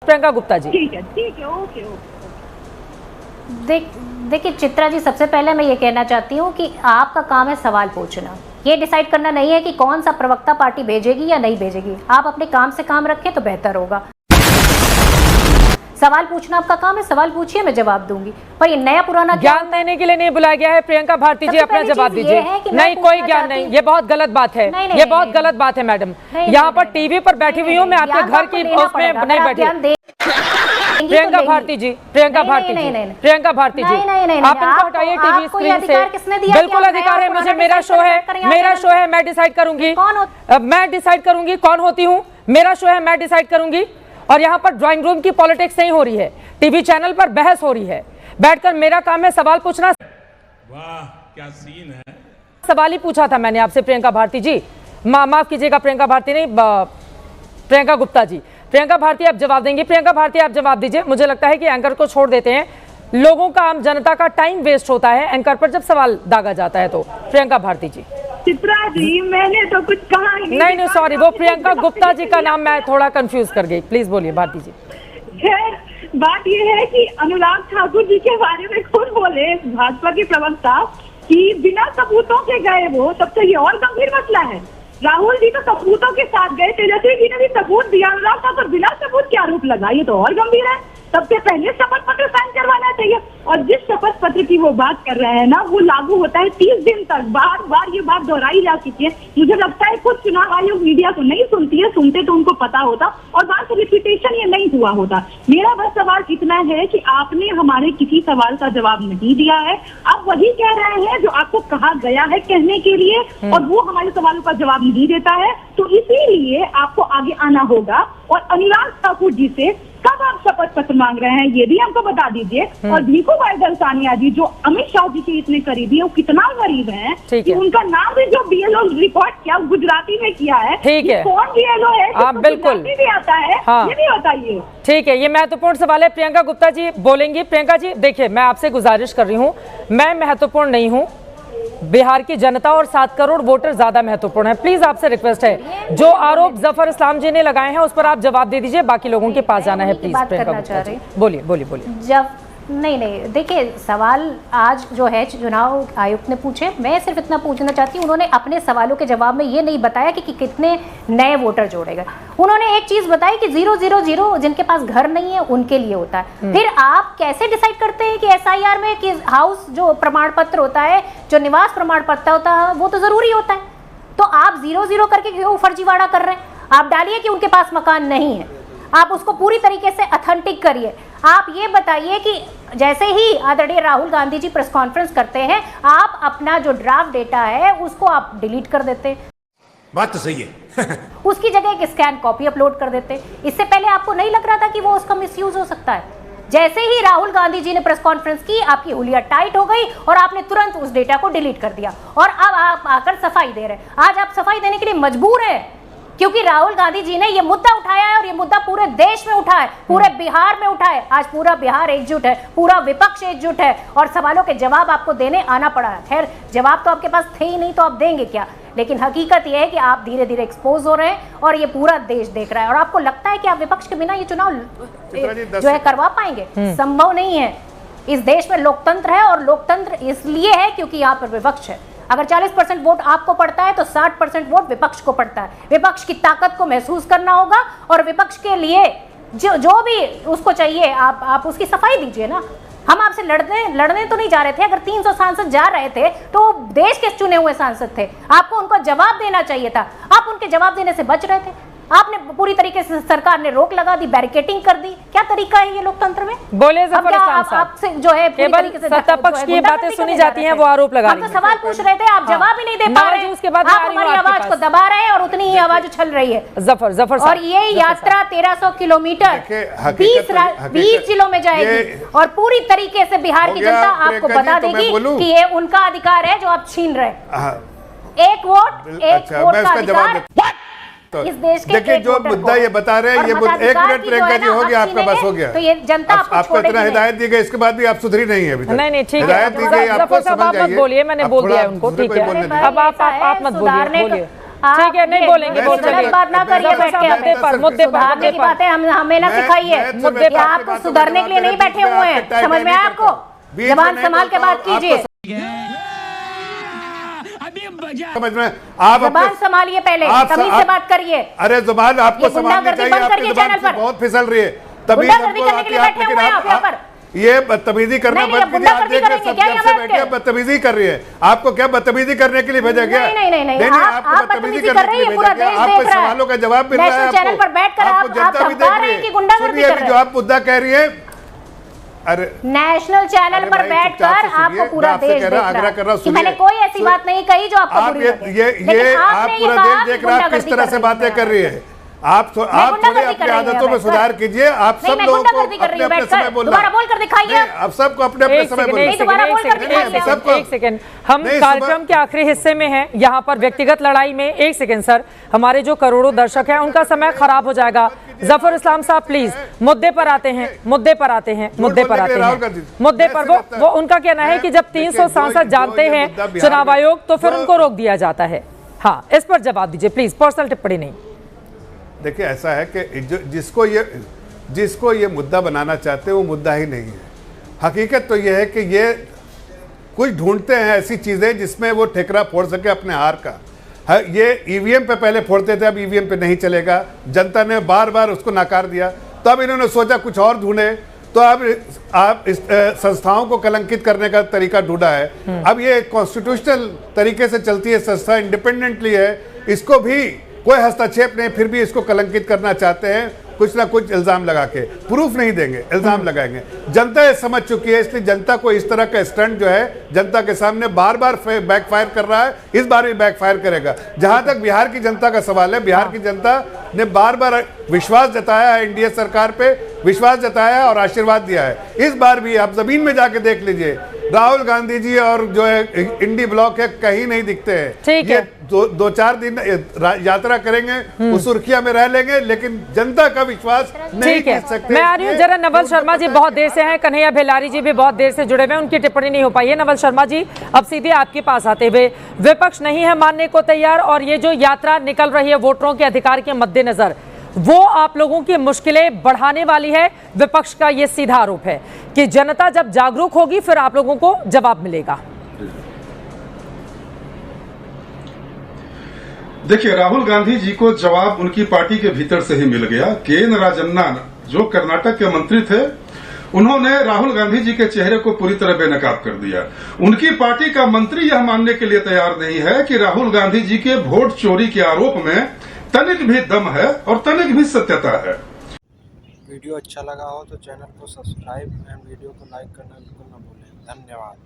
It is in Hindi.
प्रियंका गुप्ता जी। ठीक है, ओके। देखिए चित्रा जी, सबसे पहले मैं ये कहना चाहती हूँ कि आपका काम है सवाल पूछना, ये डिसाइड करना नहीं है कि कौन सा प्रवक्ता पार्टी भेजेगी या नहीं भेजेगी। आप अपने काम से काम रखें तो बेहतर होगा। सवाल पूछना आपका काम है, सवाल पूछिए, मैं जवाब दूंगी। पर ये नया पुराना ज्ञान देने के लिए नहीं बुलाया गया है। प्रियंका भारती जी, अपना जवाब दीजिए। नहीं, कोई ज्ञान नहीं, ये बहुत गलत बात है। ये बहुत गलत बात है मैडम। यहाँ पर टीवी पर बैठी हुई हूँ मैं, आपके घर की उसमें नहीं बैठी। प्रियंका भारती जी, प्रियंका भारती जी, प्रियंका भारती जी, आप इनको हटाइए टीवी स्क्रीन से। बिल्कुल अधिकार है मुझे, मेरा शो है, मैं डिसाइड करूंगी, मैं डिसाइड करूंगी कौन होती हूँ। मेरा शो है, मैं डिसाइड करूंगी। और यहाँ पर ड्राइंग रूम की पॉलिटिक्स नहीं हो रही है, टीवी चैनल पर बहस हो रही है। बैठकर मेरा काम है सवाल पूछना। वाह क्या सीन है। सवाल ही पूछा था मैंने आपसे प्रियंका भारती जी। माफ कीजिएगा, प्रियंका भारती नहीं, प्रियंका गुप्ता जी। प्रियंका भारती आप जवाब देंगे। प्रियंका भारती आप जवाब दीजिए। मुझे लगता है कि एंकर को छोड़ देते हैं, लोगों का, आम जनता का टाइम वेस्ट होता है एंकर पर जब सवाल दागा जाता है। तो प्रियंका भारती जी। चित्रा जी, मैंने तो कुछ कहा ही नहीं, सॉरी, वो प्रियंका गुप्ता जी का नाम मैं थोड़ा कंफ्यूज कर गई। प्लीज बोलिए भारती जी। खैर, बात यह है कि अनुराग ठाकुर जी के बारे में खुद बोले भाजपा के प्रवक्ता कि बिना सबूतों के गए वो, तब तो ये और गंभीर मसला है। राहुल जी तो सबूतों के साथ गए, तेजस्वी जी ने भी सबूत दिया, अनुराग ठाकुर बिना सबूत के आरोप लगा, ये तो और गंभीर है। सबसे पहले शपथ पत्र साइन करवाना चाहिए। और जिस शपथ पत्र की वो बात कर रहे हैं ना, वो लागू होता है 30 दिन तक। बार बार ये बात दोहराई जा चुकी है। मुझे लगता है कुछ चुनाव आयोग मीडिया को नहीं सुनती है, सुनते तो उनको पता होता और बात रिपीटेशन ये नहीं हुआ होता। मेरा बस सवाल इतना है कि आपने हमारे किसी सवाल का जवाब नहीं दिया है। आप वही कह रहे हैं जो आपको कहा गया है कहने के लिए, और वो हमारे सवालों का जवाब नहीं देता है। तो इसीलिए आपको आगे आना होगा और अनुराग ठाकुर जी से कब आप शपथ पत्र मांग रहे हैं ये भी हमको बता दीजिए। और भीखू भाई दलसानिया जी जो अमित शाह जी के इतने करीबी है, वो कितना गरीब है कि उनका नाम भी जो बीएलओ रिकॉर्ड किया गुजराती में किया है। ठीक है, कौन बीएलओ है? आप बिल्कुल भी आता है, ये भी बताइए। ठीक है, ये महत्वपूर्ण सवाल है। प्रियंका गुप्ता जी बोलेंगी। प्रियंका जी देखिए, मैं आपसे गुजारिश कर रही हूँ, मैं महत्वपूर्ण नहीं हूँ, बिहार की जनता और 7 करोड़ वोटर ज्यादा महत्वपूर्ण है। प्लीज आपसे रिक्वेस्ट है, जो आरोप जफर इस्लाम जी ने लगाए हैं उस पर आप जवाब दे दीजिए, बाकी लोगों के पास जाना है। प्लीज प्रियंका गुप्ता जी बोलिए। जब नहीं, देखिए सवाल आज जो है चुनाव आयुक्त ने पूछे, मैं सिर्फ इतना पूछना चाहती हूँ, उन्होंने अपने सवालों के जवाब में ये नहीं बताया कि कितने नए वोटर जोड़े गए। उन्होंने एक चीज बताई कि 000 जिनके पास घर नहीं है उनके लिए होता है। फिर आप कैसे डिसाइड करते हैं कि SIR में कि हाउस जो प्रमाण पत्र होता है, जो निवास प्रमाण पत्र होता है, वो तो जरूरी होता है। तो आप 0 करके क्यों फर्जीवाड़ा कर रहे हैं? आप डालिए कि उनके पास मकान नहीं है, आप उसको पूरी तरीके से ऑथेंटिक करिए। आप ये बताइए कि जैसे ही आदरणीय राहुल गांधी जी प्रेस कॉन्फ्रेंस करते हैं, आप अपना जो ड्राफ्ट डेटा है उसको आप डिलीट कर देते हैं। बात तो सही है। उसकी जगह एक स्कैन कॉपी अपलोड कर देते। इससे पहले आपको नहीं लग रहा था कि वो उसका मिसयूज हो सकता है? जैसे ही राहुल गांधी जी ने प्रेस कॉन्फ्रेंस की, आपकी हुलिया टाइट हो गई और आपने तुरंत उस डेटा को डिलीट कर दिया और अब आप आकर सफाई दे रहे हैं। आज आप सफाई देने के लिए मजबूर हैं क्योंकि राहुल गांधी जी ने ये मुद्दा उठाया है और ये मुद्दा पूरे देश में उठा है, पूरे बिहार में उठा है। आज पूरा बिहार एकजुट है, पूरा विपक्ष एकजुट है और सवालों के जवाब आपको देने आना पड़ा है। खैर, जवाब तो आपके पास थे ही नहीं, तो आप देंगे क्या? लेकिन हकीकत यह है कि आप धीरे धीरे एक्सपोज हो रहे हैं और ये पूरा देश देख रहा है। और आपको लगता है कि आप विपक्ष के बिना ये चुनाव जो है करवा पाएंगे? संभव नहीं है। इस देश में लोकतंत्र है और लोकतंत्र इसलिए है क्योंकि यहाँ पर विपक्ष है। अगर 40% वोट आपको पड़ता है तो 60% वोट विपक्ष को पड़ता है। विपक्ष की ताकत को महसूस करना होगा और विपक्ष के लिए जो भी उसको चाहिए आप उसकी सफाई दीजिए ना। हम आपसे लड़ने तो नहीं जा रहे थे। अगर 300 सांसद जा रहे थे तो देश के चुने हुए सांसद थे, आपको उनको जवाब देना चाहिए था। आप उनके जवाब देने से बच रहे थे। आपने पूरी तरीके से, सरकार ने रोक लगा दी, बैरिकेटिंग कर दी। क्या तरीका है ये लोकतंत्र में? बोले जफर इस्लाम साहब, आपसे जो है पूरी तरीके से सत्तापक्ष की बातें सुनी जाती हैं, वो आरोप लगा रही हैं। हम तो सवाल पूछ रहे थे, आप जवाब ही नहीं दे पा रहे। उसके बाद आप हमारी आवाज को दबा रहे हैं और उतनी ही आवाज उछल रही है। जफर और ये यात्रा 1300 किलोमीटर 20 जिलों में जाएगी और पूरी तरीके से बिहार की जनता आपको बता देगी कि ये उनका अधिकार है जो आप छीन रहे हैं। एक वोट का अधिकार इस देश के देखिए, जो मुद्दा ये बता रहे हैं, ये 1 मिनट प्रियंका जी हो गया, आपका बस हो गया। तो ये जनता आपको इतना हिदायत दी गई, इसके बाद भी आप सुधरी नहीं है अभी तक। नहीं ठीक है, हिदायत दी गई, आपको समझ जाइए। बोलिए, मैंने बोल दिया उनको, ठीक है। अब आप मत बोलिए। ठीक है, नहीं बोलेंगे, बोल गलत बात ना करिए बैठ के। मुद्दे पर सुधारने की बातें हमें ना सिखाइए। मुद्दे पर आपको सुधारने के लिए नहीं बैठे हुए हैं, समझ में आया आपको? जबान संभाल के बात कीजिए, समझ में आप जबान संभालिए, पहले तमीज से बात करिए। अरे जुबान आपको संभालनी चाहिए, आपकी जुबान बहुत फिसल रही है। गुंडागर्दी करने के लिए बैठे हुए हैं आप यहाँ पर। ये बदतमीजी करना बंद कीजिए। आप देख रहे हैं सब जब से बैठे बदतमीजी कर रही है। आपको क्या बदतमीजी करने के लिए भेजा गया? नहीं, आप बदतमीजी कर रही है, पूरा देश देख आपके रहा है। सवालों का जवाब मिल रहा है। नेशनल चैनल पर बैठकर आप जनता भी देख धमका रहे रही हैं कि है। गुंडागर्दी कर रहे हैं। जो आप मुद्दा कह रही है, अरे नेशनल चैनल पर बैठकर आपको पूरा देश देख रहा है कि मैंने कोई ऐसी बात नहीं कही जो आपको बुरी लगे। ये आप पूरा देश देख रहा है किस तरह से बातें कर रही है। आप थोड़े अपनी आदतों में सुधार कीजिए। आप सब लोगों को अपने अपने समय बोलना, दोबारा बोल कर दिखाइए। आप सबको अपने अपने समय बोलना। एक सेकंड, हम कार्यक्रम के आखिरी हिस्से में हैं। यहाँ पर व्यक्तिगत लड़ाई में, एक सेकंड सर, हमारे जो करोड़ों दर्शक हैं उनका समय खराब हो जाएगा। जफर इस्लाम साहब प्लीज मुद्दे पर आते हैं, मुद्दे पर आते हैं, मुद्दे पर आते हैं। मुद्दे पर वो उनका कहना है कि जब 300 सांसद जानते हैं चुनाव आयोग तो फिर उनको रोक दिया जाता है। हाँ, इस पर जवाब दीजिए प्लीज, पर्सनल टिप्पणी नहीं। देखिए ऐसा है कि जिसको ये मुद्दा बनाना चाहते हैं वो मुद्दा ही नहीं है। हकीकत तो ये है कि ये कुछ ढूंढते हैं ऐसी चीजें जिसमें वो ठेकरा फोड़ सके अपने हार का। ये ईवीएम पे पहले फोड़ते थे, अब ईवीएम पे नहीं चलेगा। जनता ने बार बार उसको नकार दिया, तो अब इन्होंने सोचा कुछ और ढूंढे, तो अब आप इस संस्थाओं को कलंकित करने का तरीका ढूंढा है। अब ये कॉन्स्टिट्यूशनल तरीके से चलती है संस्था, इंडिपेंडेंटली है, इसको भी कोई हस्तक्षेप नहीं, फिर भी इसको कलंकित करना चाहते हैं। कुछ ना कुछ इल्जाम लगा के, प्रूफ नहीं देंगे, इल्जाम लगाएंगे। जनता ये समझ चुकी है, इसलिए जनता को इस तरह का स्टंट जो है जनता के सामने बार बार बैकफायर कर रहा है, इस बार भी बैकफायर करेगा। जहां तक बिहार की जनता का सवाल है, बिहार की जनता ने बार बार विश्वास जताया है, एनडीए सरकार पे विश्वास जताया है और आशीर्वाद दिया है। इस बार भी आप जमीन में जाके देख लीजिए, राहुल गांधी जी और जो है इंडी ब्लॉक है कहीं नहीं दिखते हैं। ठीक है, दो चार दिन यात्रा करेंगे, उस सुर्खिया में रह लेंगे, लेकिन जनता का विश्वास नहीं जीत सकते। मैं आ रही हूँ जरा। नवल शर्मा जी बहुत देर से हैं, कन्हैया बेलारी जी भी बहुत देर से जुड़े हुए हैं, उनकी टिप्पणी नहीं हो पाई है। नवल शर्मा जी, अब सीधे आपके पास आते हुए, विपक्ष नहीं है मानने को तैयार, और ये जो यात्रा निकल रही है वोटरों के अधिकार के मद्देनजर, वो आप लोगों की मुश्किलें बढ़ाने वाली है। विपक्ष का ये सीधा आरोप है कि जनता जब जागरूक होगी फिर आप लोगों को जवाब मिलेगा। देखिए, राहुल गांधी जी को जवाब उनकी पार्टी के भीतर से ही मिल गया। के.एन. राजन्ना जो कर्नाटक के मंत्री थे, उन्होंने राहुल गांधी जी के चेहरे को पूरी तरह बेनकाब कर दिया। उनकी पार्टी का मंत्री यह मानने के लिए तैयार नहीं है कि राहुल गांधी जी के वोट चोरी के आरोप में तनिक भी दम है और तनिक भी सत्यता है। वीडियो अच्छा लगा हो तो चैनल को सब्सक्राइब एंड वीडियो को लाइक करना बिल्कुल न भूलें। धन्यवाद।